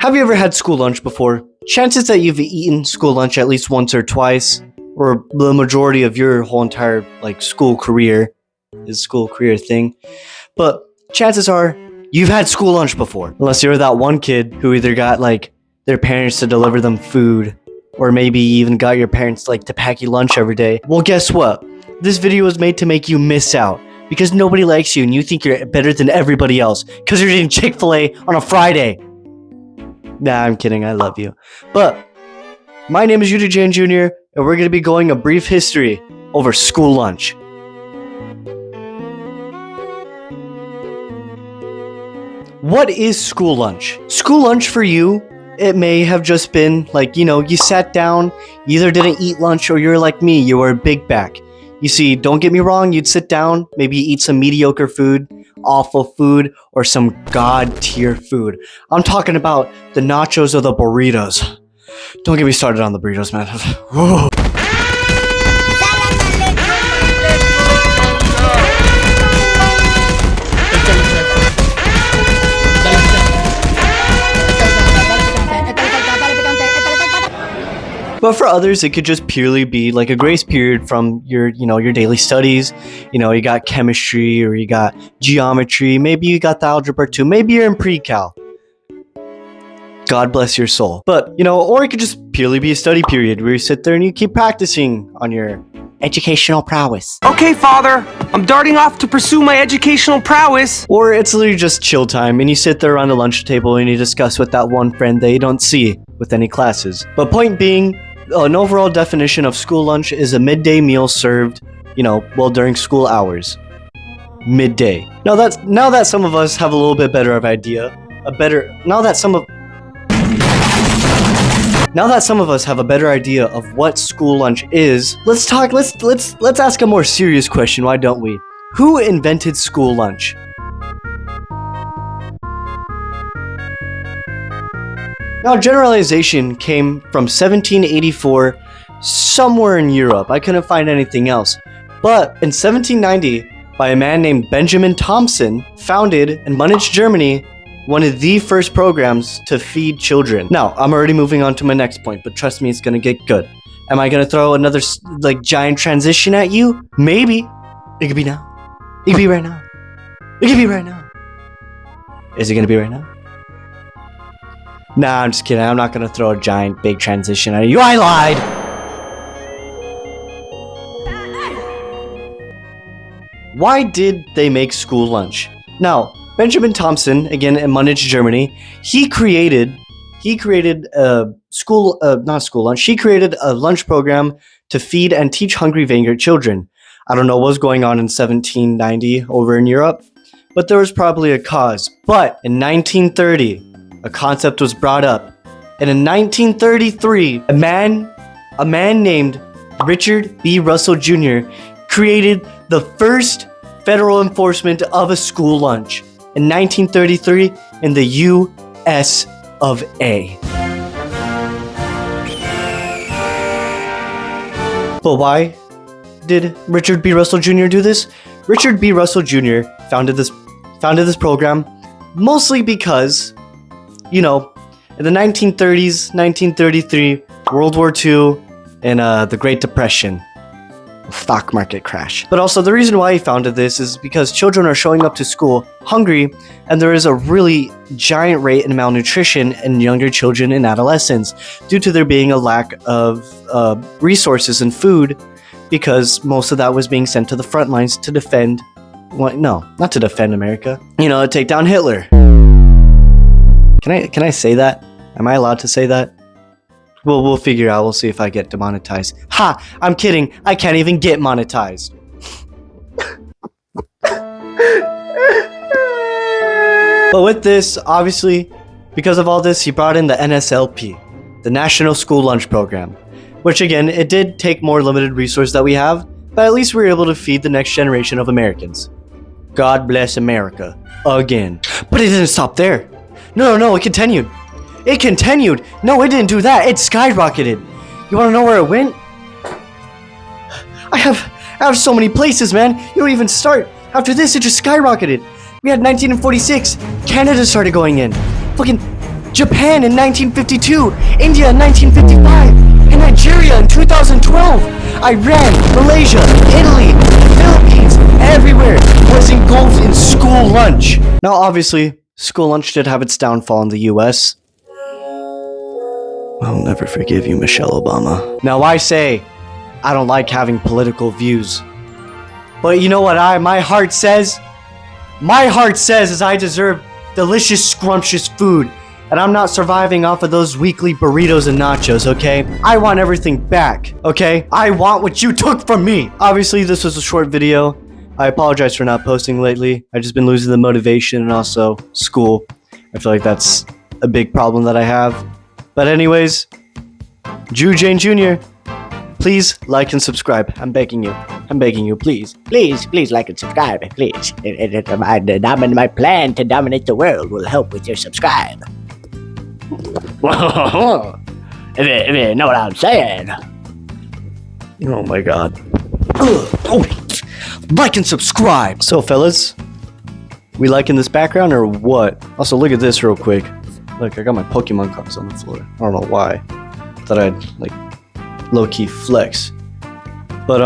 Have you ever had school lunch before? Chances that you've eaten school lunch at least once or twice, or the majority of your whole entire school career thing. But chances are you've had school lunch before. Unless you're that one kid who either got their parents to deliver them food, or maybe even got your parents to pack you lunch every day. Well, guess what? This video was made to make you miss out. Because nobody likes you and you think you're better than everybody else. Because you're eating Chick-fil-A on a Friday. Nah, I'm kidding. I love you. But my name is Yuta Jane Jr. and we're going to be going a brief history over school lunch. What is school lunch? School lunch for you, it may have just been you sat down, you either didn't eat lunch or you're like me, you were a big back. You see, don't get me wrong, you'd sit down, maybe eat some mediocre food, awful food, or some god tier food. I'm talking about the nachos or the burritos. Don't get me started on the burritos, man. Whoa. But for others, it could just purely be a grace period from your daily studies. You got chemistry or you got geometry. Maybe you got the algebra too. Maybe you're in pre-cal. God bless your soul. But, or it could just purely be a study period where you sit there and you keep practicing on your educational prowess. Okay, Father, I'm darting off to pursue my educational prowess. Or it's literally just chill time and you sit there around the lunch table and you discuss with that one friend that you don't see with any classes. But point being, an overall definition of school lunch is a midday meal served, during school hours. Midday. Now that some of us have a little bit better of idea, now that some of us have a better idea of what school lunch is, let's ask a more serious question, why don't we? Who invented school lunch? Now, generalization came from 1784, somewhere in Europe. I couldn't find anything else. But in 1790, by a man named Benjamin Thompson, founded in Munich, Germany, one of the first programs to feed children. Now, I'm already moving on to my next point, but trust me, it's gonna get good. Am I gonna throw another giant transition at you? Maybe. It could be now. It could be right now. It could be right now. Is it gonna be right now? Nah, I'm just kidding. I'm not gonna throw a giant big transition at you. I lied! Why did they make school lunch? Now, Benjamin Thompson, again in Munich, Germany, he created a lunch program to feed and teach hungry vagrant children. I don't know what was going on in 1790 over in Europe, but there was probably a cause. But in 1930, a concept was brought up, and in 1933, a man named Richard B. Russell Jr. created the first federal enforcement of a school lunch in 1933 in the U.S. of A. But why did Richard B. Russell Jr. do this? Richard B. Russell Jr. founded this program mostly because in the 1930s, 1933, World War II, and the Great Depression, stock market crash. But also the reason why he founded this is because children are showing up to school hungry, and there is a really giant rate in malnutrition in younger children and adolescents due to there being a lack of resources and food, because most of that was being sent to the front lines to defend, not to defend America, to take down Hitler. Can I say that? Am I allowed to say that? Well, we'll figure out. We'll see if I get demonetized. Ha! I'm kidding. I can't even get monetized. But with this, obviously, because of all this, he brought in the NSLP, the National School Lunch Program, which again, it did take more limited resource that we have, but at least we were able to feed the next generation of Americans. God bless America. Again. But it didn't stop there. No, it continued. No, it didn't do that. It skyrocketed. You want to know where it went? I have so many places, man. You don't even start. After this, it just skyrocketed. We had 1946. Canada started going in. Fucking Japan in 1952, India in 1955, and Nigeria in 2012. Iran, Malaysia, Italy, Philippines, everywhere was engulfed in school lunch. Now, obviously, school lunch did have its downfall in the US. I'll never forgive you, Michelle Obama. Now, I say, I don't like having political views. But you know what my heart says? My heart says is I deserve delicious, scrumptious food. And I'm not surviving off of those weekly burritos and nachos, okay? I want everything back, okay? I want what you took from me! Obviously, this was a short video. I apologize for not posting lately. I've just been losing the motivation and also school. I feel like that's a big problem that I have. But anyways, Drew Jane Jr., please like and subscribe. I'm begging you. I'm begging you, please. Please like and subscribe, please. My plan to dominate the world will help with your subscribe. if you know what I'm saying. Oh my god. Oh, like and subscribe! So, fellas, we liking this background or what? Also, look at this real quick. Look, I got my Pokemon cards on the floor. I don't know why. Thought I'd, like, low-key flex. But,